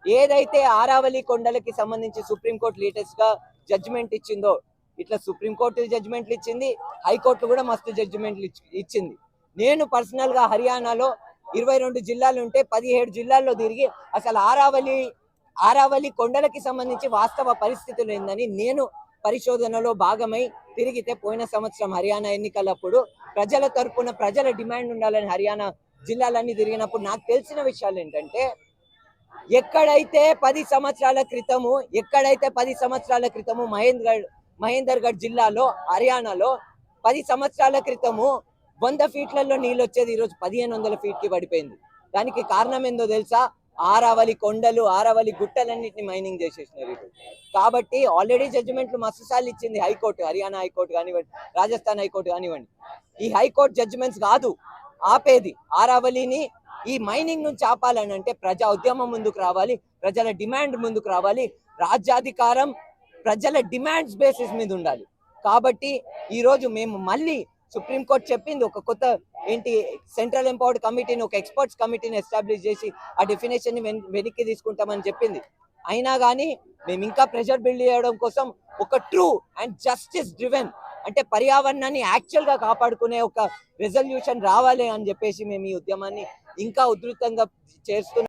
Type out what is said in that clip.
ఏదైతే ఆరావళి కొండలకి సంబంధించి supreme court latest గా జడ్జిమెంట్ ఇచ్చిందో, ఇట్లా సుప్రీంకోర్టు జడ్జిమెంట్లు ఇచ్చింది, హైకోర్టు కూడా మస్తు జడ్జిమెంట్లు ఇచ్చింది. నేను పర్సనల్ గా హర్యానాలో 22 జిల్లాలు ఉంటే 17 జిల్లాల్లో తిరిగి అసలు ఆరావళి కొండలకి సంబంధించి వాస్తవ పరిస్థితులు ఏందని నేను పరిశోధనలో భాగమై తిరిగితే, పోయిన సంవత్సరం హర్యానా ఎన్నికలప్పుడు ప్రజల తరపున ప్రజల డిమాండ్ ఉండాలని హర్యానా జిల్లాలన్నీ తిరిగినప్పుడు నాకు తెలిసిన విషయాలు ఏంటంటే, ఎక్కడైతే 10 సంవత్సరాల క్రితము మహేందర్ గఢ్ జిల్లాలో హర్యానాలో 10 సంవత్సరాల క్రితము 100 ఫీట్లలో నీళ్ళు వచ్చేది ఈరోజు 1500 ఫీట్కి పడిపోయింది. దానికి కారణం ఏందో తెలుసా? ఆరావళి కొండలు, ఆరావళి గుట్టలన్నింటినీ మైనింగ్ చేసేసినారు ఈరోజు. కాబట్టి ఆల్రెడీ జడ్జిమెంట్లు మస్తుసార్లు ఇచ్చింది హైకోర్టు, హర్యానా హైకోర్టు కానివ్వండి, రాజస్థాన్ హైకోర్టు కానివ్వండి. ఈ హైకోర్టు జడ్జిమెంట్స్ కాదు ఆపేది. ఆరావళిని ఈ మైనింగ్ నుంచి ఆపాలని అంటే ప్రజా ఉద్యమం ముందుకు రావాలి, ప్రజల డిమాండ్ ముందుకు రావాలి, రాజ్యాధికారం ప్రజల డిమాండ్స్ బేసిస్ మీద ఉండాలి. కాబట్టి ఈ రోజు మేము మళ్ళీ సుప్రీంకోర్టు చెప్పింది, ఒక కొత్త సెంట్రల్ ఎంపవర్డ్ కమిటీని, ఒక ఎక్స్పర్ట్స్ కమిటీని ఎస్టాబ్లిష్ చేసి ఆ డెఫినేషన్ ని వెనక్కి తీసుకుంటామని చెప్పింది. అయినా కానీ మేము ఇంకా ప్రెషర్ బిల్డ్ చేయడం కోసం ఒక ట్రూ అండ్ జస్టిస్ డ్రివెన్, అంటే పర్యావరణాన్ని యాక్చువల్ గా కాపాడుకునే ఒక రెజల్యూషన్ రావాలి అని చెప్పేసి మేము ఈ ఉద్యమాన్ని ఇంకా ఉధృతంగా చేస్తున్నాం.